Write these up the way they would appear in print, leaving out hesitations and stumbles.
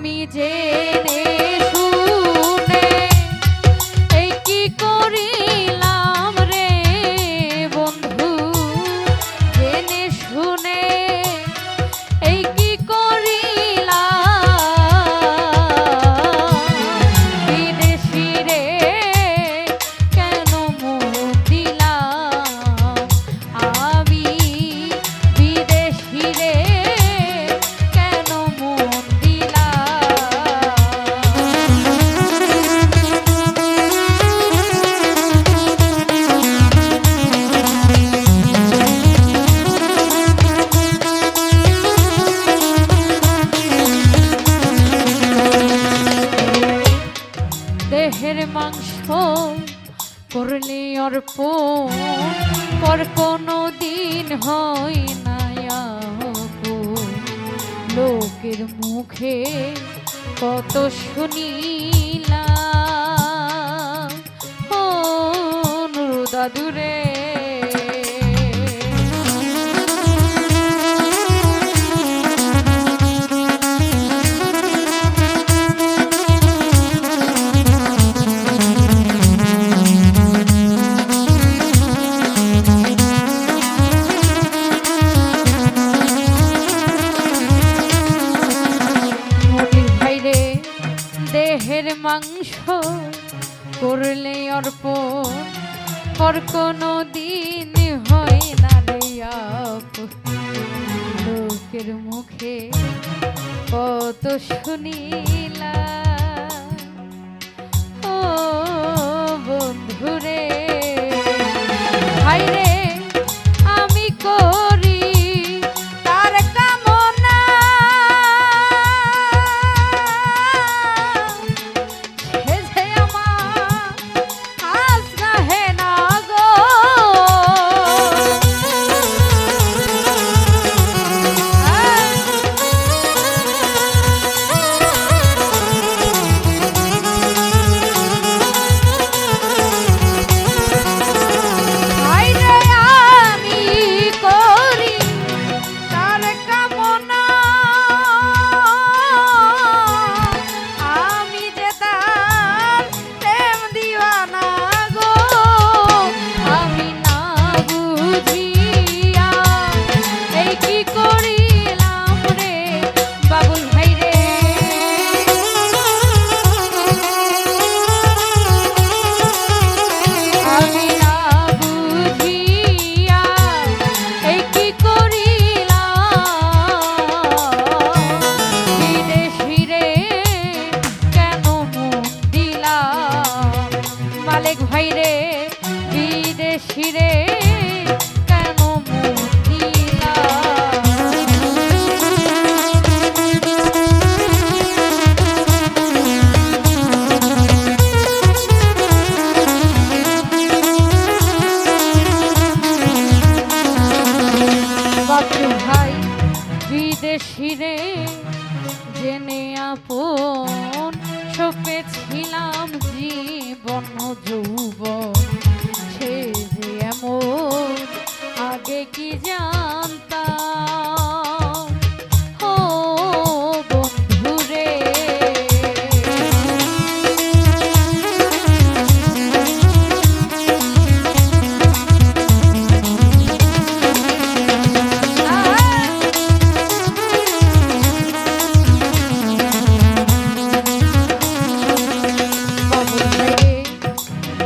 আমি জেনে শুনে এই কি করিলাম রে বন্ধু, জেনে শুনে এই কি করিলাম, বিদেশি রে কেন মন দিলাম আমি, বিদেশি রে কেন মন দেহের মাংস করলে অর্পণ, পর কোনো দিন হয় না আপন। লোকের মুখে কত শুনিলাম ও নুরু দাদুরে, দেহের মাংস করলে অর্পণ, পর কোনো দিন হয় না রে আপন। লোকের মুখে কত শুনিলাম ও বন্ধুরে, হায়রে আমি করি তার কামনা, সে যে আমার আজ নাহে না গো, হায়রে আমি করি তার কামনা, আমি যে তার প্রেম দিওয়ানা গো, আমি না বুঝিয়া এই কি করিলাম রে বাবুল ভাই রে, আমি না বুঝিয়া এই কি করিলাম, বিদেশি রে কেন মন দিলাম, মালিক ভাই রে বিদেশি রে কেন মন দিলাম। বাবু ভাই বিদেশি রে জেনে আপন, সপেছিলাম জীবন যৌবন, সে যে এমন আগে কি জানতাম ও বন্ধুরে,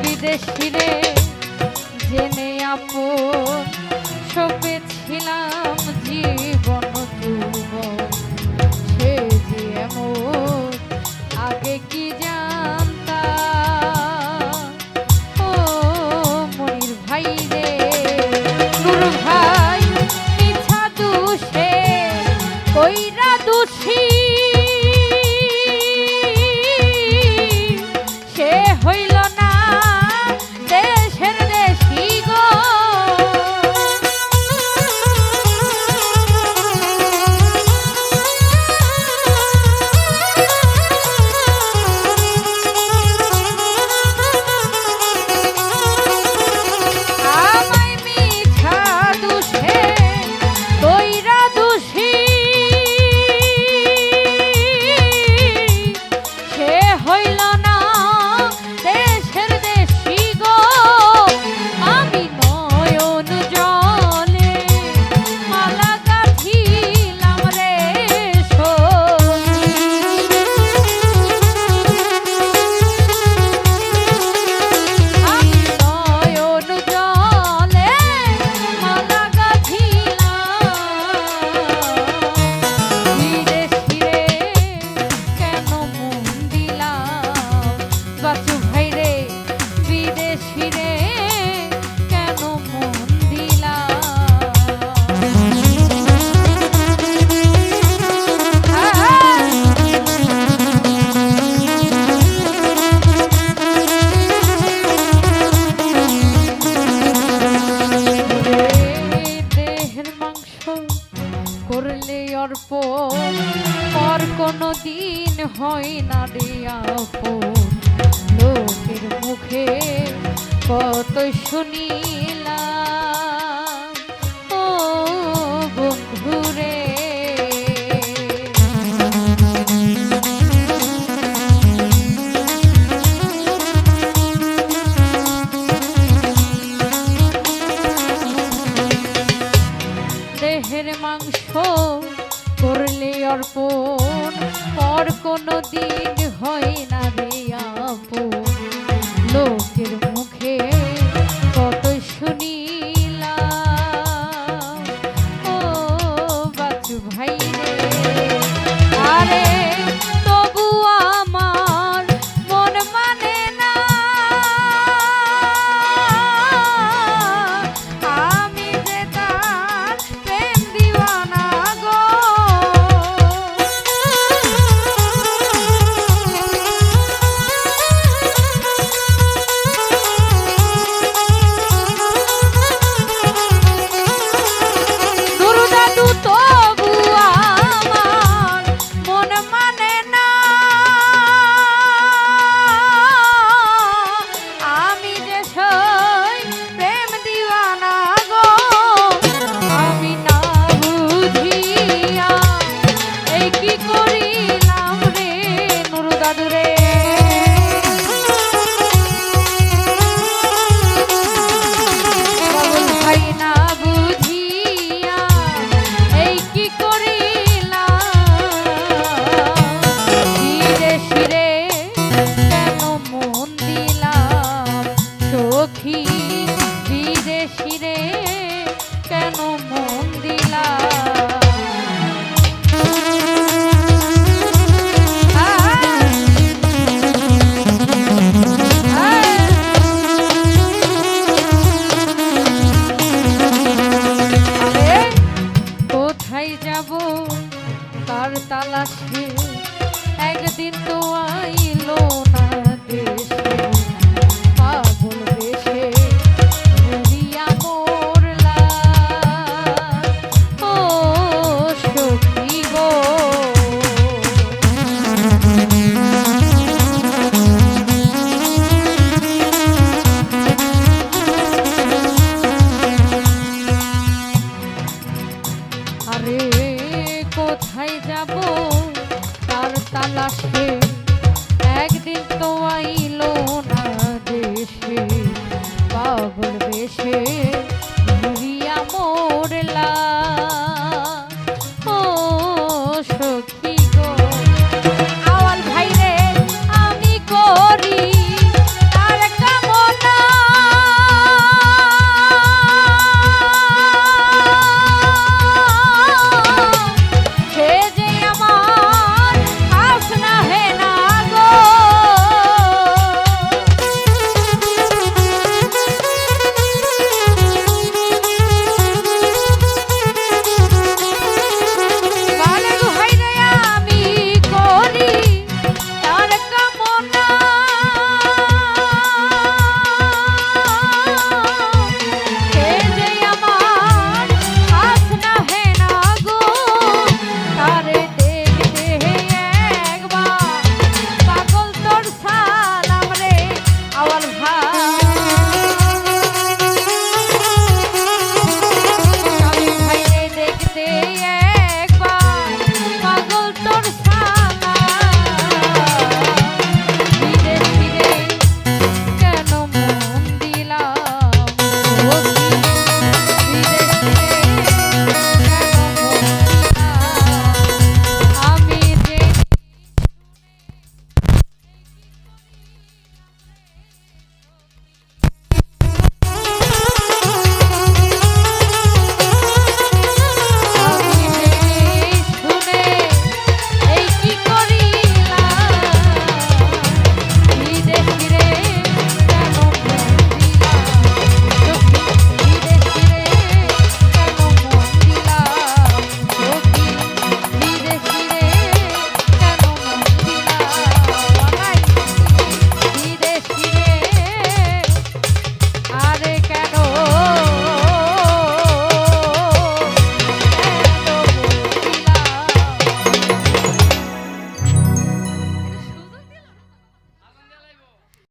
বিদেশি রে জেনে আপন, সপেছিলাম জীবন যৌবন, সে যে এমন আগে কি জানতাম ও মনির ভাই রে, নূর ভাই মিছা দুষে কইরা দোষী, সে হইল না দেশের দেশি গো, আমায় মিছা দুষে কইরা দোষী, পর কোনো দিন হয় না রে আপন লোকের মুখে কত শুনিলাম ও বন্ধুরে। দেহের মাংস করলে অর্পণ পর কোনো দিন হয় না রে আপন লোকের মুখে কত শুনিলাম ও বাচু ভাই রে। আরে তবু আমার মন মানে না আমি যে তার প্রেম দিওয়ানা গো। বিদেশিরে কেন মন দিলা কোথায় যাব তার তালাশে একদিন তো আইলো না দেশে পাগল বেশে ঘুরিয়া মোরলা ও সখী গো। আরে কোথায় যাব